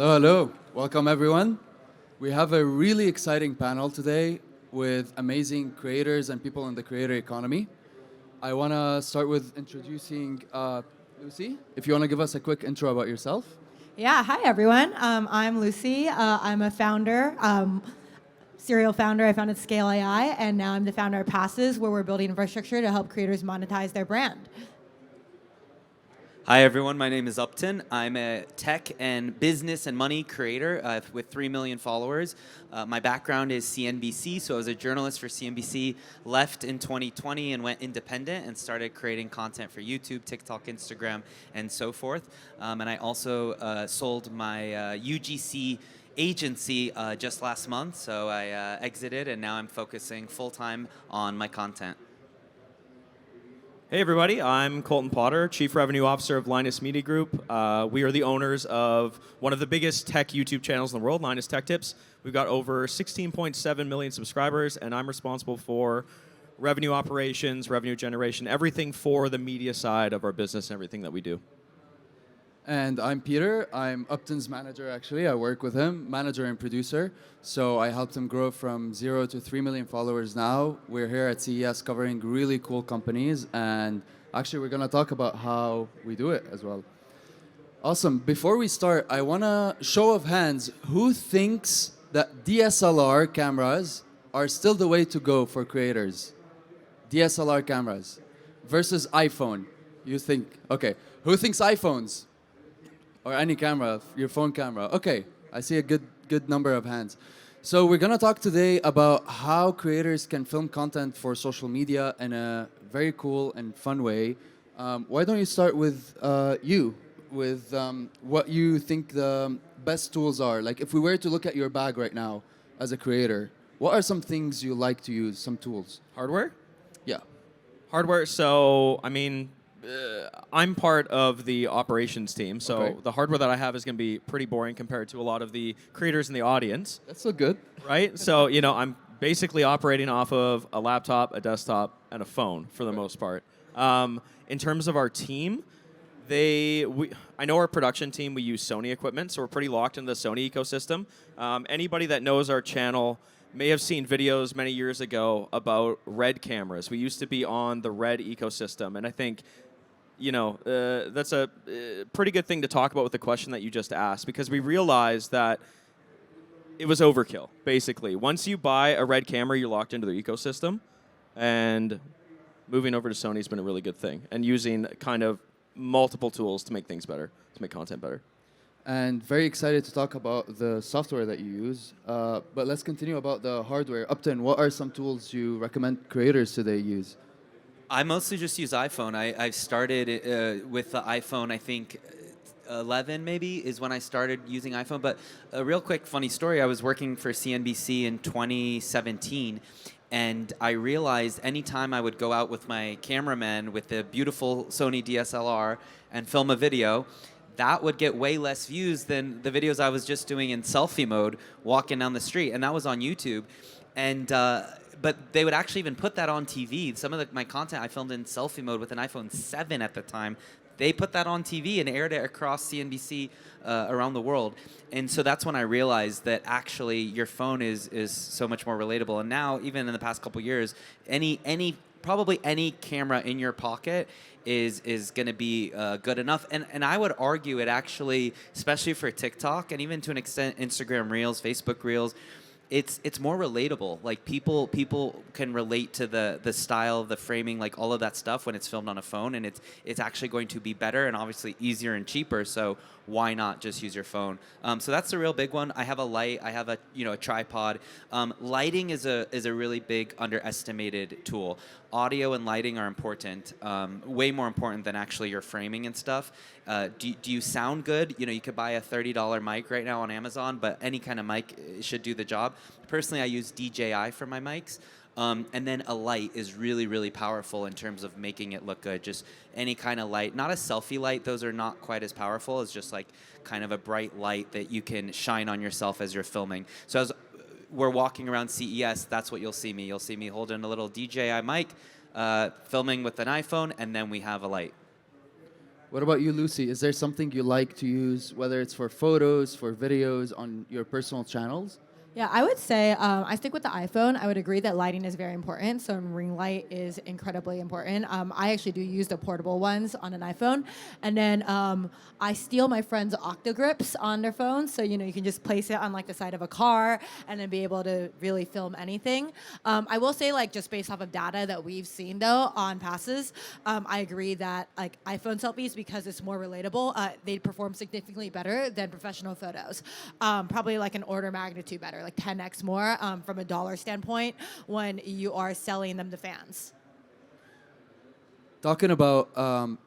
Hello, hello. Welcome, everyone. We have a really exciting panel today with amazing creators and people in the creator economy. I want to start with introducing Lucy. If you want to give us a quick intro about yourself. Yeah, hi everyone. I'm Lucy. I'm a founder, serial founder. I founded Scale AI, and now I'm the founder of Passes, where we're building infrastructure to help creators monetize their brand. Hi everyone, my name is Uptin. I'm a tech and business and money creator with 3 million followers. My background is CNBC, so I was a journalist for CNBC, left in 2020 and went independent and started creating content for YouTube, TikTok, Instagram, and so forth. And I also sold my UGC agency just last month, so I exited and now I'm focusing full-time on my content. Hey everybody, I'm Colton Potter, Chief Revenue Officer of Linus Media Group. We are the owners of one of the biggest tech YouTube channels in the world, Linus Tech Tips. We've got over 16.7 million subscribers, and I'm responsible for revenue operations, revenue generation, everything for the media side of our business and everything that we do. And I'm Peter. I'm Upton's manager, actually. I work with him, manager and producer. So I helped him grow from 0 to 3 million followers now. We're here at CES covering really cool companies. And actually, we're going to talk about how we do it as well. Awesome. Before we start, I want to show of hands, who thinks that DSLR cameras are still the way to go for creators? DSLR cameras versus iPhone. You think, okay. Who thinks iPhones? Or any camera, your phone camera. Okay, I see a good number of hands. So we're gonna talk today about how creators can film content for social media in a very cool and fun way. Why don't you start with what you think the best tools are? Like if we were to look at your bag right now as a creator, what are some things you like to use, some tools? Hardware? Yeah. Hardware, so, I'm part of the operations team, so Okay. the hardware that I have is going to be pretty boring compared to a lot of the creators in the audience, That's so good. right? So, I'm basically operating off of a laptop, a desktop, and a phone for the most part. In terms of our team, I know our production team, we use Sony equipment, so we're pretty locked into the Sony ecosystem. Anybody that knows our channel may have seen videos many years ago about Red cameras. We used to be on the Red ecosystem, and I think that's a pretty good thing to talk about with the question that you just asked, because we realized that it was overkill, basically. Once you buy a Red camera, you're locked into their ecosystem, and moving over to Sony has been a really good thing, and using kind of multiple tools to make things better, to make content better. And very excited to talk about the software that you use. But let's continue about the hardware. Upton, what are some tools you recommend creators today use? I mostly just use iPhone. I started with the iPhone, I think 11 maybe is when I started using iPhone. But a real quick funny story, I was working for CNBC in 2017, and I realized anytime I would go out with my cameraman with the beautiful Sony DSLR and film a video, that would get way less views than the videos I was just doing in selfie mode walking down the street, and that was on YouTube. And but they would actually even put that on TV. Some of my content I filmed in selfie mode with an iPhone 7 at the time. They put that on TV and aired it across CNBC around the world. And so that's when I realized that actually your phone is so much more relatable. And now, even in the past couple years, probably any camera in your pocket is going to be good enough. And I would argue it actually, especially for TikTok and even to an extent Instagram Reels, Facebook Reels, it's more relatable. Like people can relate to the style, the framing, like all of that stuff when it's filmed on a phone, and it's actually going to be better and obviously easier and cheaper. So why not just use your phone? So that's the real big one. I have a light. I have a tripod. Lighting is a really big underestimated tool. Audio and lighting are important, way more important than actually your framing and stuff. Do you sound good? You could buy a $30 mic right now on Amazon, but any kind of mic should do the job. Personally, I use DJI for my mics. And then a light is really, really powerful in terms of making it look good. Just any kind of light, not a selfie light. Those are not quite as powerful. It's just like kind of a bright light that you can shine on yourself as you're filming. So as we're walking around CES, that's what you'll see me. You'll see me holding a little DJI mic, filming with an iPhone, and then we have a light. What about you, Lucy? Is there something you like to use, whether it's for photos, for videos, on your personal channels? Yeah, I would say I stick with the iPhone. I would agree that lighting is very important. So ring light is incredibly important. I actually do use the portable ones on an iPhone, and then I steal my friends' Octogrips on their phones. So you can just place it on like the side of a car and then be able to really film anything. I will say like just based off of data that we've seen though on passes, I agree that like iPhone selfies because it's more relatable, they perform significantly better than professional photos. Probably like an order of magnitude better, like 10x more from a dollar standpoint when you are selling them to fans. Talking about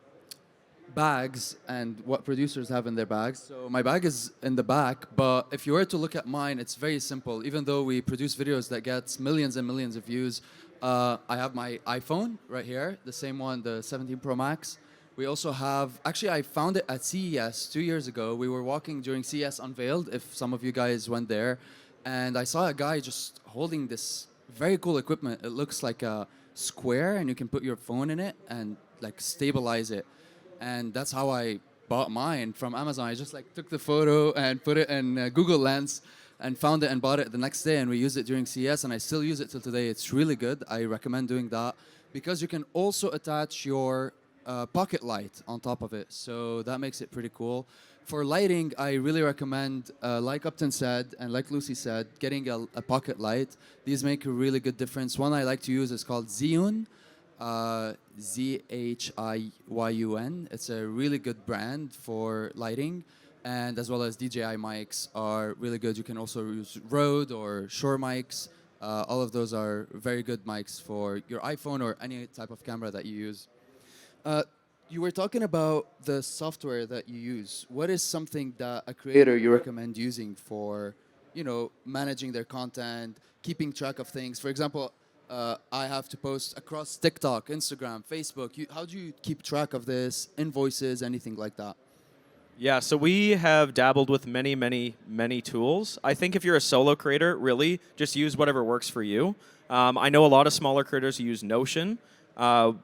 bags and what producers have in their bags. So my bag is in the back, but if you were to look at mine, it's very simple. Even though we produce videos that gets millions and millions of views, I have my iPhone right here, the same one, the 17 Pro Max. We also have, actually I found it at CES 2 years ago. We were walking during CES Unveiled, if some of you guys went there, and I saw a guy just holding this very cool equipment. It looks like a square and you can put your phone in it and like stabilize it. And that's how I bought mine from Amazon. I just like took the photo and put it in Google Lens and found it and bought it the next day, and we used it during CES, and I still use it till today. It's really good. I recommend doing that because you can also attach your pocket light on top of it, so that makes it pretty cool. For lighting, I really recommend, like Upton said and like Lucy said, getting a pocket light. These make a really good difference. One I like to use is called Zhiyun. Zhiyun. It's a really good brand for lighting, and as well as DJI mics are really good. You can also use Rode or Shure mics. All of those are very good mics for your iPhone or any type of camera that you use. You were talking about the software that you use. What is something that a creator you recommend using for, managing their content, keeping track of things? For example, I have to post across TikTok, Instagram, Facebook. How do you keep track of this? Invoices, anything like that? Yeah, so we have dabbled with many, many, many tools. I think if you're a solo creator, really, just use whatever works for you. I know a lot of smaller creators who use Notion.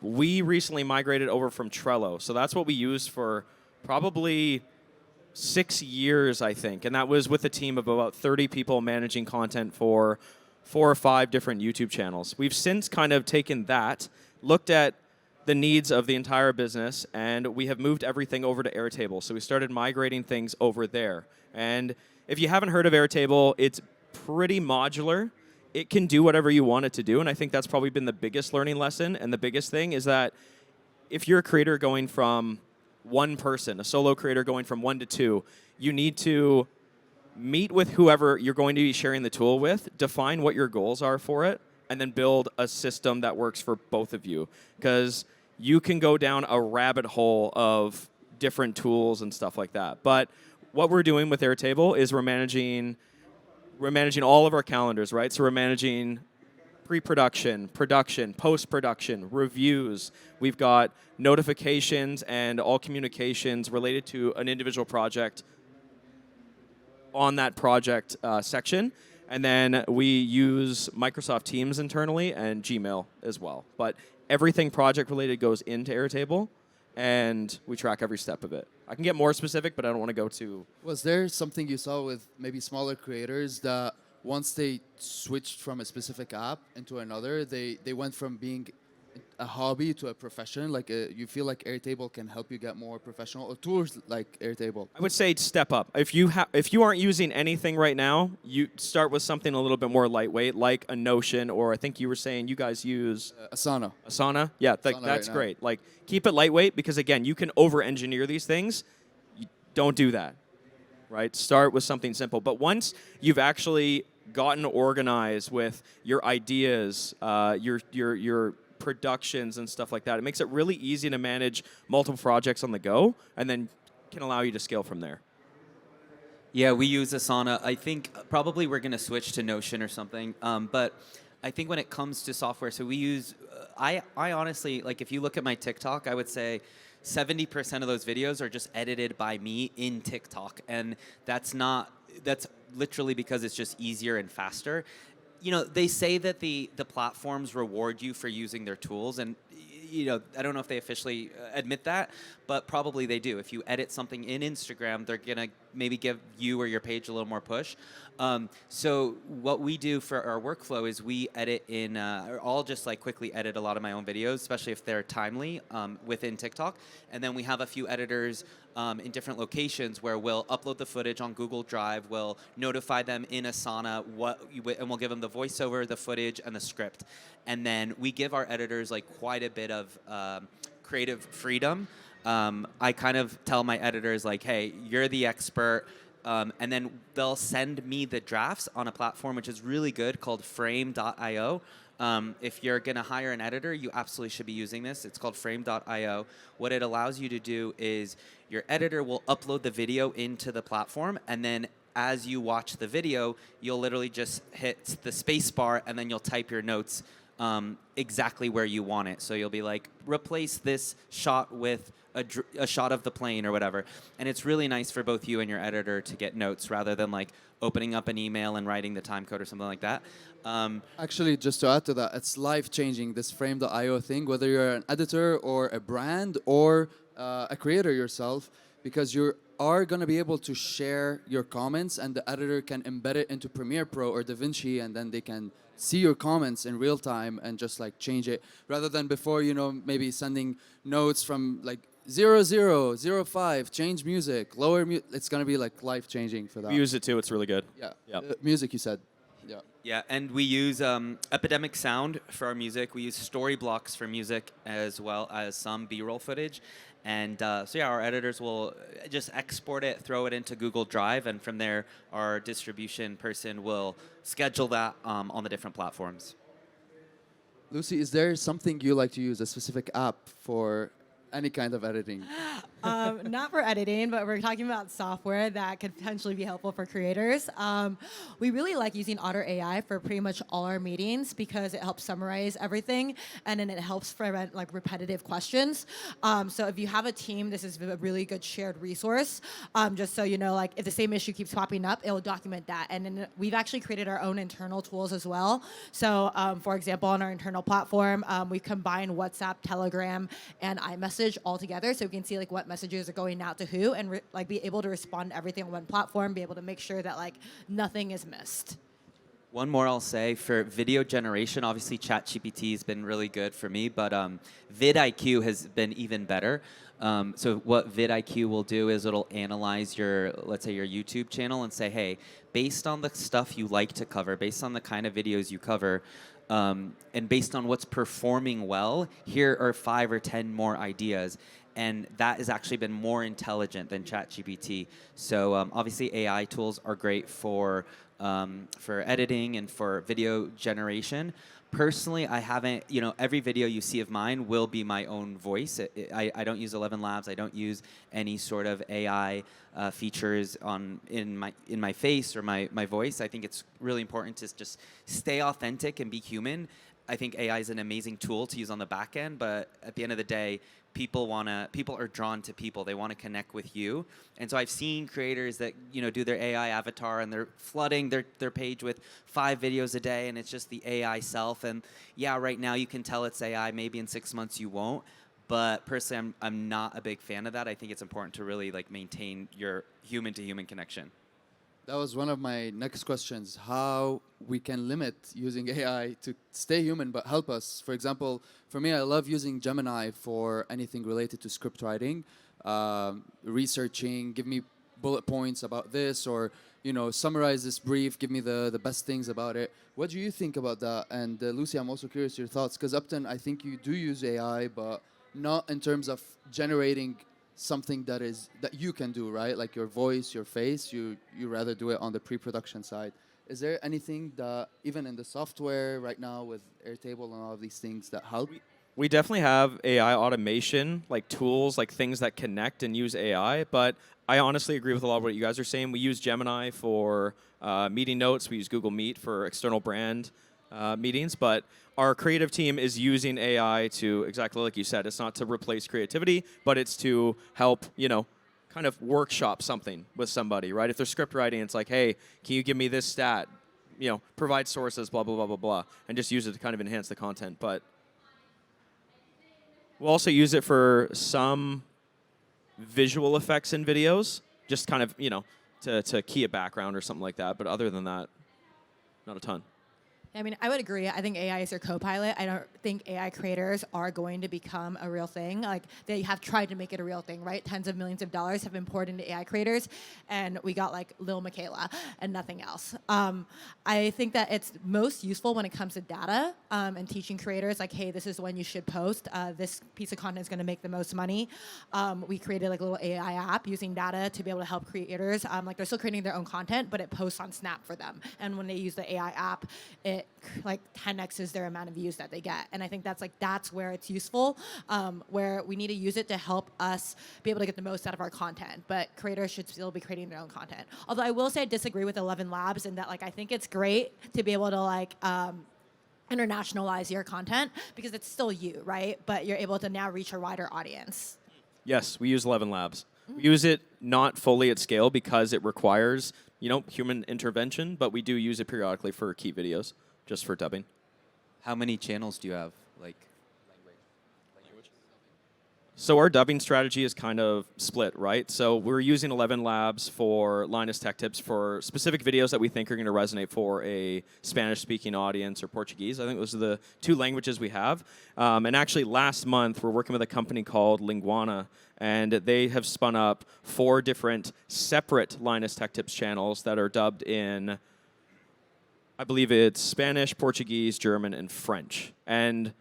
We recently migrated over from Trello, so that's what we used for probably 6 years, I think, and that was with a team of about 30 people managing content for 4 or 5 different YouTube channels. We've since kind of taken that, looked at the needs of the entire business, and we have moved everything over to Airtable. So we started migrating things over there. And if you haven't heard of Airtable, it's pretty modular. It can do whatever you want it to do, and I think that's probably been the biggest learning lesson. And the biggest thing is that if you're a creator going from one person, a solo creator going from 1 to 2, you need to meet with whoever you're going to be sharing the tool with, define what your goals are for it, and then build a system that works for both of you. Because you can go down a rabbit hole of different tools and stuff like that. But what we're doing with Airtable is we're managing all of our calendars, right? So we're managing pre-production, production, post-production, reviews. We've got notifications and all communications related to an individual project on that project section. And then we use Microsoft Teams internally and Gmail as well. But everything project-related goes into Airtable, and we track every step of it. I can get more specific, but I don't want to go too... Was there something you saw with maybe smaller creators that once they switched from a specific app into another, they went from being a hobby to a profession? Like you feel like Airtable can help you get more professional, or tools like Airtable? I would say step up. If you aren't using anything right now, you start with something a little bit more lightweight, like a Notion, or I think you were saying you guys use Asana. Asana. Yeah, Asana that's right great. Like keep it lightweight because again, you can over-engineer these things. Don't do that. Right? Start with something simple. But once you've actually gotten organized with your ideas, your productions and stuff like that, it makes it really easy to manage multiple projects on the go, and then can allow you to scale from there. Yeah, we use Asana. I think probably we're going to switch to Notion or something. But I think when it comes to software, so we use, I honestly, like if you look at my TikTok, I would say 70% of those videos are just edited by me in TikTok. And that's literally because it's just easier and faster. They say that the platforms reward you for using their tools, and I don't know if they officially admit that, but probably they do. If you edit something in Instagram, they're gonna maybe give you or your page a little more push. So what we do for our workflow is we edit in, or I'll just like quickly edit a lot of my own videos, especially if they're timely within TikTok. And then we have a few editors in different locations where we'll upload the footage on Google Drive, we'll notify them in Asana, and we'll give them the voiceover, the footage, and the script. And then we give our editors like quite a bit of creative freedom. I kind of tell my editors like, hey, you're the expert. And then they'll send me the drafts on a platform which is really good called frame.io. If you're going to hire an editor, you absolutely should be using this. It's called frame.io. What it allows you to do is your editor will upload the video into the platform, and then as you watch the video, you'll literally just hit the space bar, and then you'll type your notes exactly where you want it. So you'll be like, replace this shot with a shot of the plane or whatever. And it's really nice for both you and your editor to get notes rather than like opening up an email and writing the time code or something like that. Actually, just to add to that, it's life-changing, this frame.io thing, whether you're an editor or a brand or a creator yourself, because you are going to be able to share your comments, and the editor can embed it into Premiere Pro or DaVinci, and then they can see your comments in real time and just like change it, rather than before, maybe sending notes from like 0005, change music, lower it's going to be like life-changing for that. We use it too. It's really good. Yeah. Yep. Music, you said. Yeah. Yeah, and we use Epidemic Sound for our music. We use story blocks for music as well as some B-roll footage. And so yeah, our editors will just export it, throw it into Google Drive, and from there, our distribution person will schedule that on the different platforms. Lucy, is there something you like to use, a specific app for any kind of editing? Not for editing, but we're talking about software that could potentially be helpful for creators. We really like using Otter AI for pretty much all our meetings because it helps summarize everything, and then it helps prevent like repetitive questions. So if you have a team, this is a really good shared resource. Just so you know, like if the same issue keeps popping up, it will document that. And then we've actually created our own internal tools as well. So for example, on our internal platform, we combine WhatsApp, Telegram, and iMessage all together, so we can see like what messages are going out to who, and like be able to respond to everything on one platform, be able to make sure that like nothing is missed. One more I'll say for video generation, obviously ChatGPT has been really good for me, but vidIQ has been even better. So what vidIQ will do is it'll analyze let's say your YouTube channel and say, hey, based on the stuff you like to cover, based on the kind of videos you cover, and based on what's performing well, here are 5 or 10 more ideas. And that has actually been more intelligent than ChatGPT. So obviously AI tools are great for editing and for video generation. Personally, I haven't, every video you see of mine will be my own voice. I don't use 11 Labs. I don't use any sort of AI features in my face or my voice. I think it's really important to just stay authentic and be human. I think AI is an amazing tool to use on the back end, but at the end of the day, people are drawn to people. They want to connect with you. And so I've seen creators that do their AI avatar and they're flooding their page with 5 videos a day, and it's just the AI self. And yeah, right now you can tell it's AI. Maybe in 6 months you won't. But personally, I'm not a big fan of that. I think it's important to really like maintain your human-to-human connection. That was one of my next questions, how we can limit using AI to stay human but help us. For example, for me, I love using Gemini for anything related to script writing, researching, give me bullet points about this, or summarize this brief, give me the best things about it. What do you think about that? And Lucy, I'm also curious your thoughts, because Uptin, I think you do use AI, but not in terms of generating something that you can do, right? Like your voice, your face, you rather do it on the pre-production side. Is there anything that, even in the software right now with Airtable and all of these things, that help? We definitely have AI automation, like tools, like things that connect and use AI, but I honestly agree with a lot of what you guys are saying. We use Gemini for meeting notes. We use Google Meet for external brand meetings, but our creative team is using AI to, exactly like you said, it's not to replace creativity, but it's to help, kind of workshop something with somebody, right? If they're script writing, it's like, hey, can you give me this stat? Provide sources, blah, blah, blah, blah, blah, and just use it to kind of enhance the content. But We'll also use it for some visual effects in videos, just kind of, to key a background or something like that. But other than that, not a ton. I mean, I would agree. I think AI is your co-pilot. I don't think AI creators are going to become a real thing. Like, they have tried to make it a real thing, right? Tens of millions of dollars have been poured into AI creators, and we got like Lil Michaela and nothing else. I think that it's most useful when it comes to data and teaching creators like, hey, this is when you should post. This piece of content is going to make the most money. We created like a little AI app using data to be able to help creators. Like, they're still creating their own content, but it posts on Snap for them. And when they use the AI app, it like 10x's their amount of views that they get. And I think that's where it's useful, where we need to use it to help us be able to get the most out of our content. But creators should still be creating their own content. Although I will say I disagree with 11 Labs in that, like, I think it's great to be able to like internationalize your content because it's still you, right? But you're able to now reach a wider audience. Yes, we use 11 Labs. We use it not fully at scale because it requires, human intervention, but we do use it periodically for key videos, just for dubbing. How many channels do you have? Like, So our dubbing strategy is kind of split, right? So we're using 11 Labs for Linus Tech Tips for specific videos that we think are going to resonate for a Spanish-speaking audience or Portuguese. I think those are the two languages we have. And actually, last month, we're working with a company called Linguana, and they have spun up 4 different separate Linus Tech Tips channels that are dubbed in, I believe it's Spanish, Portuguese, German, and French. And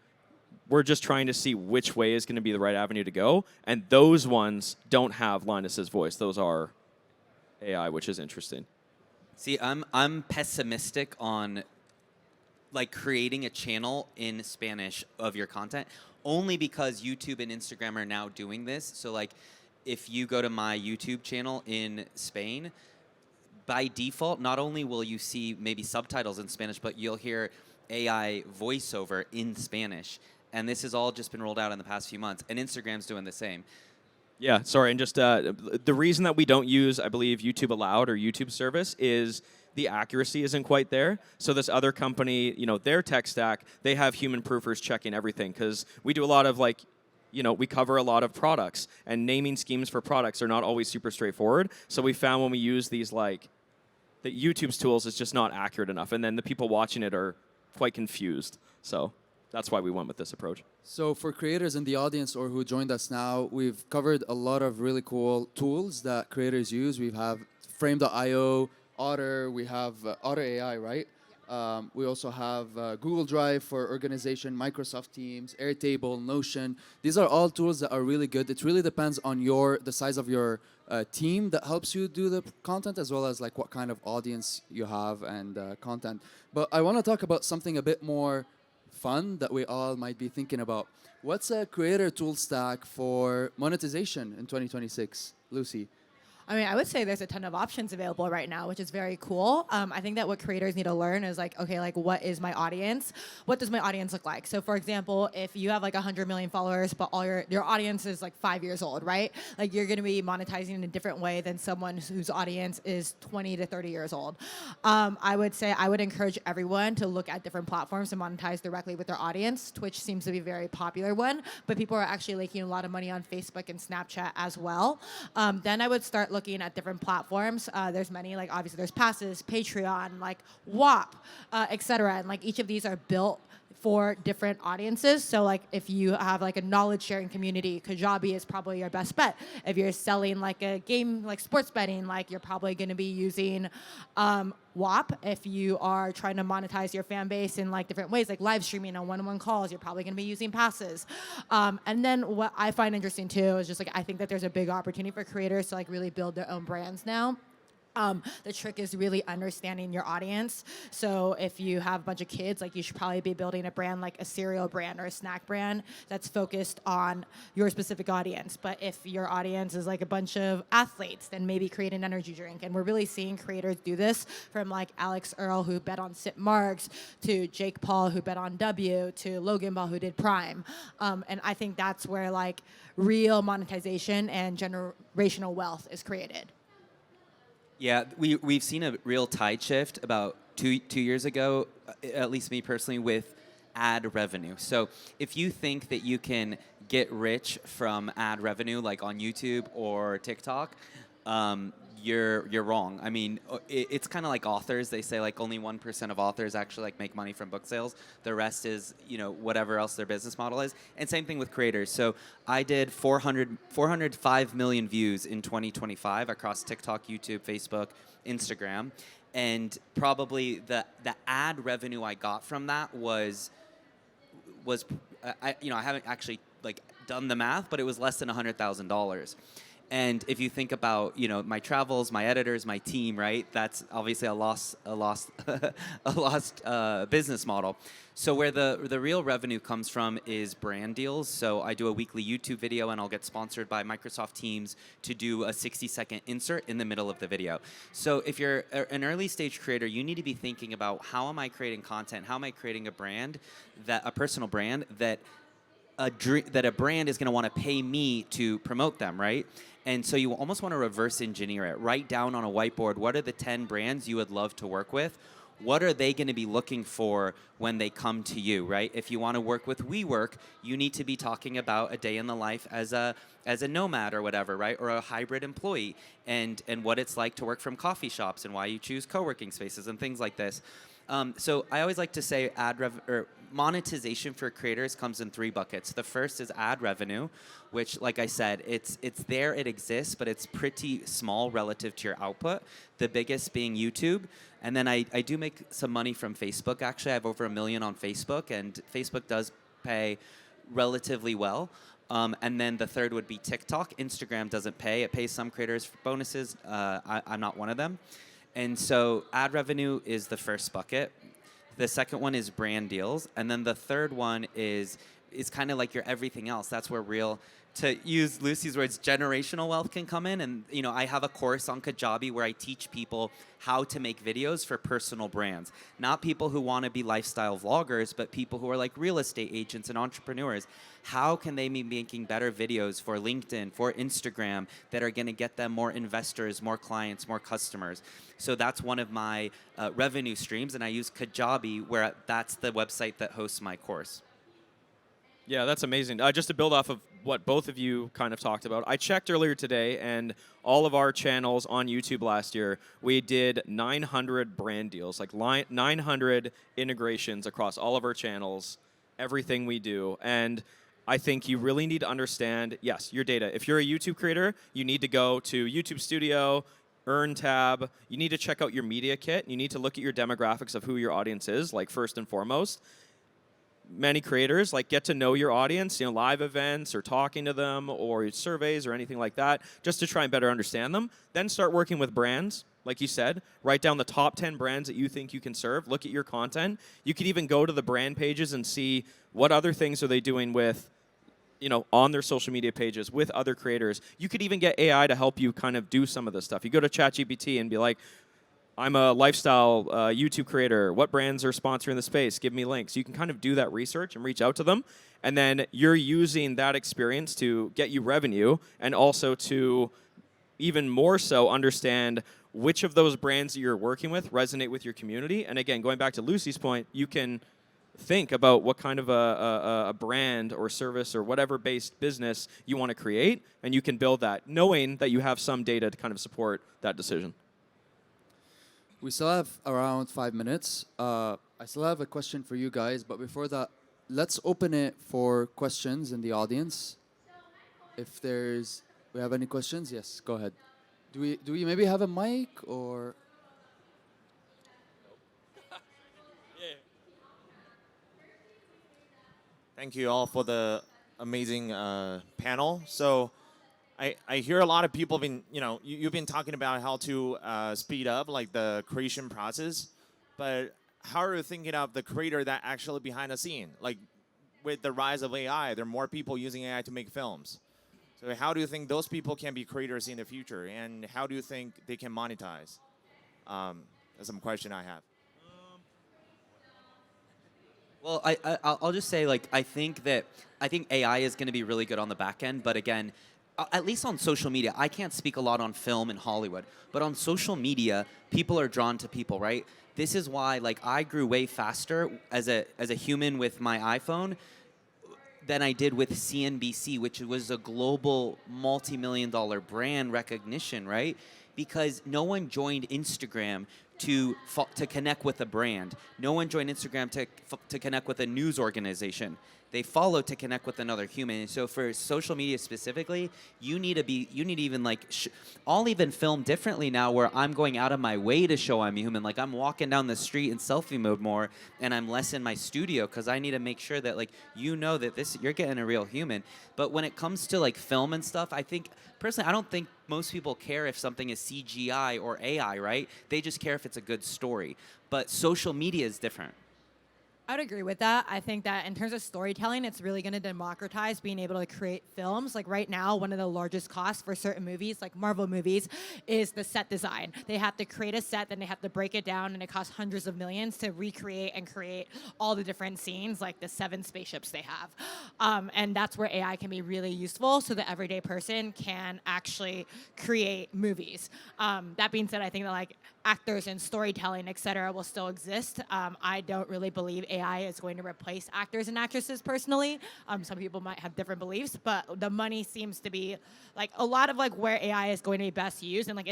we're just trying to see which way is going to be the right avenue to go. And those ones don't have Linus's voice. Those are AI, which is interesting. see, I'm pessimistic on like creating a channel in Spanish of your content, only because YouTube and Instagram are now doing this. So like, if you go to my YouTube channel in Spain, by default, not only will you see maybe subtitles in Spanish, but you'll hear AI voiceover in Spanish. And this has all just been rolled out in the past few months. And Instagram's doing the same. Yeah, sorry, and just the reason that we don't use, I believe, YouTube Allowed or YouTube Service is the accuracy isn't quite there. So this other company, their tech stack, they have human proofers checking everything because we do a lot of like, we cover a lot of products, and naming schemes for products are not always super straightforward. So we found when we use these like, the YouTube's tools is just not accurate enough, and then the people watching it are quite confused. So that's why we went with this approach. So for creators in the audience or who joined us now, we've covered a lot of really cool tools that creators use. We have Frame.io, Otter, we have Otter AI, right? We also have Google Drive for organization, Microsoft Teams, Airtable, Notion. These are all tools that are really good. It really depends on the size of your team that helps you do the content, as well as like what kind of audience you have and content. But I want to talk about something a bit more fun that we all might be thinking about. What's a creator tool stack for monetization in 2026, Lucy? I mean, I would say there's a ton of options available right now, which is very cool. I think that what creators need to learn is like, okay, like what is my audience? What does my audience look like? So for example, if you have like 100 million followers, but all your audience is like 5 years old, right? Like you're gonna be monetizing in a different way than someone whose audience is 20 to 30 years old. I would say I would encourage everyone to look at different platforms to monetize directly with their audience. Twitch seems to be a very popular one, but people are actually making a lot of money on Facebook and Snapchat as well. Then I would start looking at different platforms. There's many, like obviously there's Passes, Patreon, like WAP, etc. And like each of these are built for different audiences. So like if you have like a knowledge sharing community, Kajabi is probably your best bet. If you're selling like a game like sports betting, like you're probably going to be using WAP. If you are trying to monetize your fan base in like different ways, like live streaming on one-on-one calls, you're probably going to be using Passes. And then what I find interesting too is just like I think that there's a big opportunity for creators to like really build their own brands now. The trick is really understanding your audience. So if you have a bunch of kids, like you should probably be building a brand like a cereal brand or a snack brand that's focused on your specific audience. But if your audience is like a bunch of athletes, then maybe create an energy drink. And we're really seeing creators do this, from like Alex Earl, who bet on Sip Marks, to Jake Paul, who bet on W, to Logan Paul, who did Prime. And I think that's where like real monetization and generational wealth is created. Yeah, we've seen a real tide shift about two years ago, at least me personally, with ad revenue. So if you think that you can get rich from ad revenue, like on YouTube or TikTok, you're wrong. I mean, it's kind of like authors. They say like only 1% of authors actually like make money from book sales. The rest is, whatever else their business model is. And same thing with creators. So I did 405 million views in 2025 across TikTok, YouTube, Facebook, Instagram. And probably the ad revenue I got from that was I haven't actually like done the math, but it was less than $100,000. And if you think about, my travels, my editors, my team, right? That's obviously a lost business model. So where the real revenue comes from is brand deals. So I do a weekly YouTube video, and I'll get sponsored by Microsoft Teams to do a 60-second insert in the middle of the video. So if you're an early stage creator, you need to be thinking about, how am I creating content? How am I creating a personal brand that a brand is going to want to pay me to promote them, right? And so you almost want to reverse engineer it. Write down on a whiteboard, what are the 10 brands you would love to work with? What are they going to be looking for when they come to you, right? If you want to work with WeWork, you need to be talking about a day in the life as a nomad or whatever, right? Or a hybrid employee, and what it's like to work from coffee shops and why you choose co-working spaces and things like this. So I always like to say monetization for creators comes in 3 buckets. The first is ad revenue, which, like I said, it's there, it exists, but it's pretty small relative to your output. The biggest being YouTube. And then I do make some money from Facebook. Actually, I have over 1 million on Facebook, and Facebook does pay relatively well. And then the third would be TikTok. Instagram doesn't pay. It pays some creators for bonuses. I'm not one of them. And so ad revenue is the first bucket. The second one is brand deals. And then the third one is kind of like your everything else. That's where to use Lucy's words, generational wealth can come in. And, I have a course on Kajabi where I teach people how to make videos for personal brands. Not people who want to be lifestyle vloggers, but people who are like real estate agents and entrepreneurs. How can they be making better videos for LinkedIn, for Instagram, that are going to get them more investors, more clients, more customers? So that's one of my revenue streams, and I use Kajabi, where that's the website that hosts my course. Yeah, that's amazing. Just to build off of what both of you kind of talked about, I checked earlier today, and all of our channels on YouTube last year, we did 900 brand deals, like 900 integrations across all of our channels, everything we do. And I think you really need to understand, yes, your data. If you're a YouTube creator, you need to go to YouTube Studio, Earn tab. You need to check out your media kit. You need to look at your demographics of who your audience is, like first and foremost. Many creators get to know your audience, live events or talking to them or surveys or anything like that, just to try and better understand them. Then start working with brands, like you said. Write down the top 10 brands that you think you can serve. Look at your content. You could even go to the brand pages and see what other things are they doing with, on their social media pages with other creators. You could even get AI to help you kind of do some of this stuff. You go to ChatGPT and be like, I'm a lifestyle YouTube creator. What brands are sponsoring the space? Give me links. You can kind of do that research and reach out to them. And then you're using that experience to get you revenue, and also to even more so understand which of those brands that you're working with resonate with your community. And again, going back to Lucy's point, you can think about what kind of a brand or service or whatever based business you want to create, and you can build that, knowing that you have some data to kind of support that decision. We still have around 5 minutes. I still have a question for you guys, but before that, let's open it for questions in the audience. If we have any questions, yes, go ahead. Do we maybe have a mic or? Thank you all for the amazing panel. So I hear a lot of people you've been talking about how to speed up the creation process, but how are you thinking of the creator that actually behind the scene? With the rise of AI, there are more people using AI to make films. So how do you think those people can be creators in the future, and how do you think they can monetize? That's some question I have. Well, I'll just say, I think AI is going to be really good on the back end, but again, at least on social media, I can't speak a lot on film in Hollywood, but on social media, people are drawn to people, right? this is why like I grew way faster as a human with my iPhone than I did with CNBC, which was a global multi-million-dollar brand recognition, right? Because no one joined Instagram to connect with a brand. No one joined Instagram to connect with a news organization. They follow to connect with another human. And so for social media specifically, you need to even like, I'll even film differently now where I'm going out of my way to show I'm human. Like I'm walking down the street in selfie mode more and I'm less in my studio because I need to make sure that like, that you're getting a real human. But when it comes to like film and stuff, I think, personally, I don't think most people care if something is CGI or AI, right? They just care if it's a good story. But social media is different. I would agree with that. I think that in terms of storytelling, it's really going to democratize being able to create films. Like right now, one of the largest costs for certain movies, like Marvel movies, is the set design. They have to create a set, then they have to break it down, and it costs hundreds of millions to recreate and create all the different scenes, like the 7 spaceships they have. And that's where AI can be really useful, so the everyday person can actually create movies. That being said, I think that like actors and storytelling, et cetera, will still exist. I don't really believe AI is going to replace actors and actresses personally. Some people might have different beliefs, but the money seems to be like a lot of like where AI is going to be best used, and like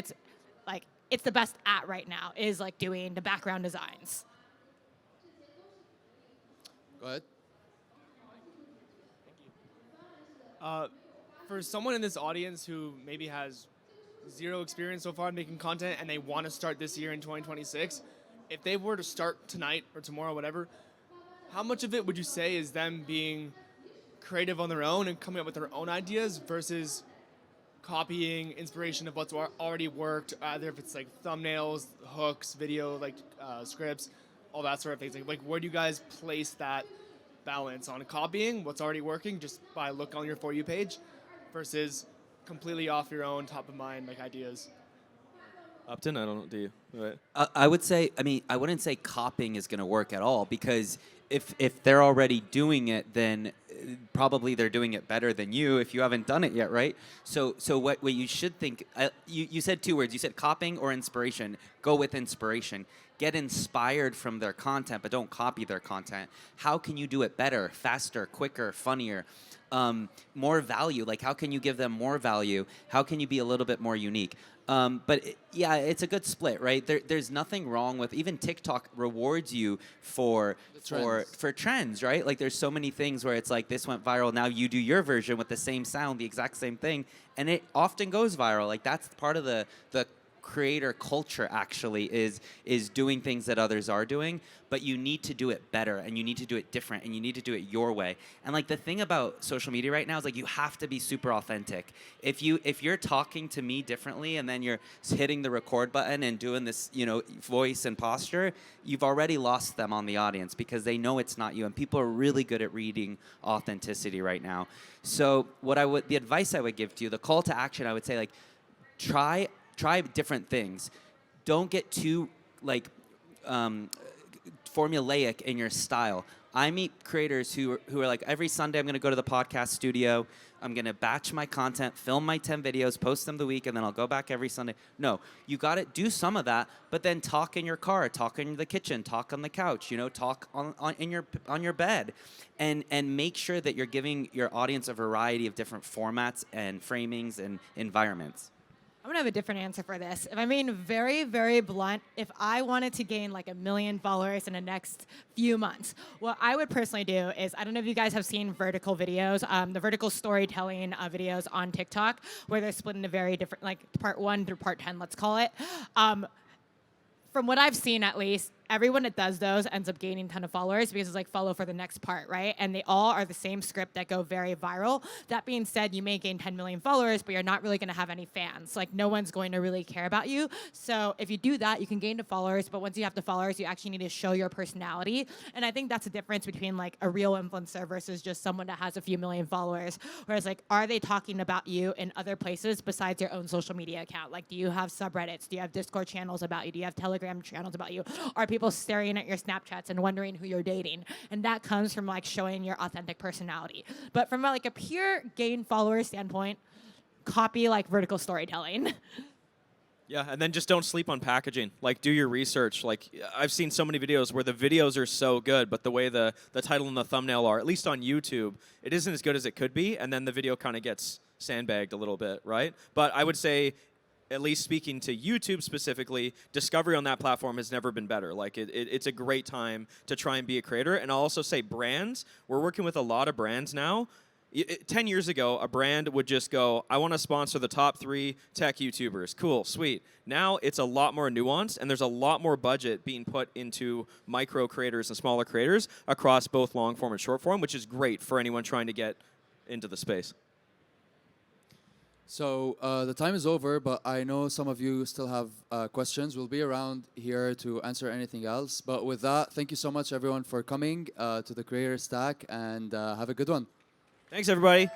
it's the best at right now is like doing the background designs. Go ahead. For someone in this audience who maybe has zero experience so far in making content and they want to start this year in 2026, if they were to start tonight or tomorrow, whatever, how much of it would you say is them being creative on their own and coming up with their own ideas versus copying inspiration of what's already worked, either if it's like thumbnails, hooks, video, like scripts, all that sort of things. Like where do you guys place that balance on copying what's already working just by look on your For You page versus completely off your own top of mind like ideas? Upton, I don't know, do you? Right. I would say, I mean, I wouldn't say copying is going to work at all because if they're already doing it, then probably they're doing it better than you if you haven't done it yet, right? So what you should think, you said 2 words. You said copying or inspiration. Go with inspiration. Get inspired from their content, but don't copy their content. How can you do it better, faster, quicker, funnier? More value, like how can you give them more value? How can you be a little bit more unique? Yeah, it's a good split, right? There's nothing wrong with, even TikTok rewards you for trends, right? Like there's so many things where it's like this went viral, now you do your version with the same sound, the exact same thing, and it often goes viral. Like that's part of the creator culture actually is doing things that others are doing, but you need to do it better and you need to do it different and you need to do it your way. And like the thing about social media right now is like you have to be super authentic. If you're talking to me differently and then you're hitting the record button and doing this, voice and posture, you've already lost them on the audience because they know it's not you, and people are really good at reading authenticity right now. So the advice I would give to you, the call to action, I would say like try different things. Don't get too formulaic in your style. I meet creators who are like, every Sunday I'm going to go to the podcast studio. I'm going to batch my content, film my 10 videos, post them the week, and then I'll go back every Sunday. No, you got to do some of that, but then talk in your car, talk in the kitchen, talk on the couch, talk on your bed, and make sure that you're giving your audience a variety of different formats and framings and environments. I'm gonna have a different answer for this. If I'm being very, very blunt, if I wanted to gain like 1 million followers in the next few months, what I would personally do is, I don't know if you guys have seen vertical videos, the vertical storytelling videos on TikTok, where they're split into very different, like part 1 through part 10, let's call it. From what I've seen, at least, everyone that does those ends up gaining a ton of followers because it's like follow for the next part, right? And they all are the same script that go very viral. That being said, you may gain 10 million followers, but you're not really going to have any fans. Like no one's going to really care about you. So if you do that, you can gain the followers, but once you have the followers, you actually need to show your personality. And I think that's the difference between like a real influencer versus just someone that has a few million followers. Whereas like, are they talking about you in other places besides your own social media account? Like, do you have subreddits? Do you have Discord channels about you? Do you have Telegram channels about you? Are people staring at your Snapchats and wondering who you're dating? And that comes from like showing your authentic personality. But from like a pure gain follower standpoint, copy like vertical storytelling. Yeah, and then just don't sleep on packaging. Like, do your research. Like, I've seen so many videos where the videos are so good, but the way the title and the thumbnail are, at least on YouTube, it isn't as good as it could be, and then the video kind of gets sandbagged a little bit, right? But I would say, at least speaking to YouTube specifically, discovery on that platform has never been better. Like, it's a great time to try and be a creator. And I'll also say brands. We're working with a lot of brands now. 10 years ago, a brand would just go, I want to sponsor the top 3 tech YouTubers. Cool, sweet. Now it's a lot more nuanced, and there's a lot more budget being put into micro creators and smaller creators across both long form and short form, which is great for anyone trying to get into the space. So the time is over, but I know some of you still have questions. We'll be around here to answer anything else. But with that, thank you so much, everyone, for coming to the Creator Stack, and have a good one. Thanks, everybody.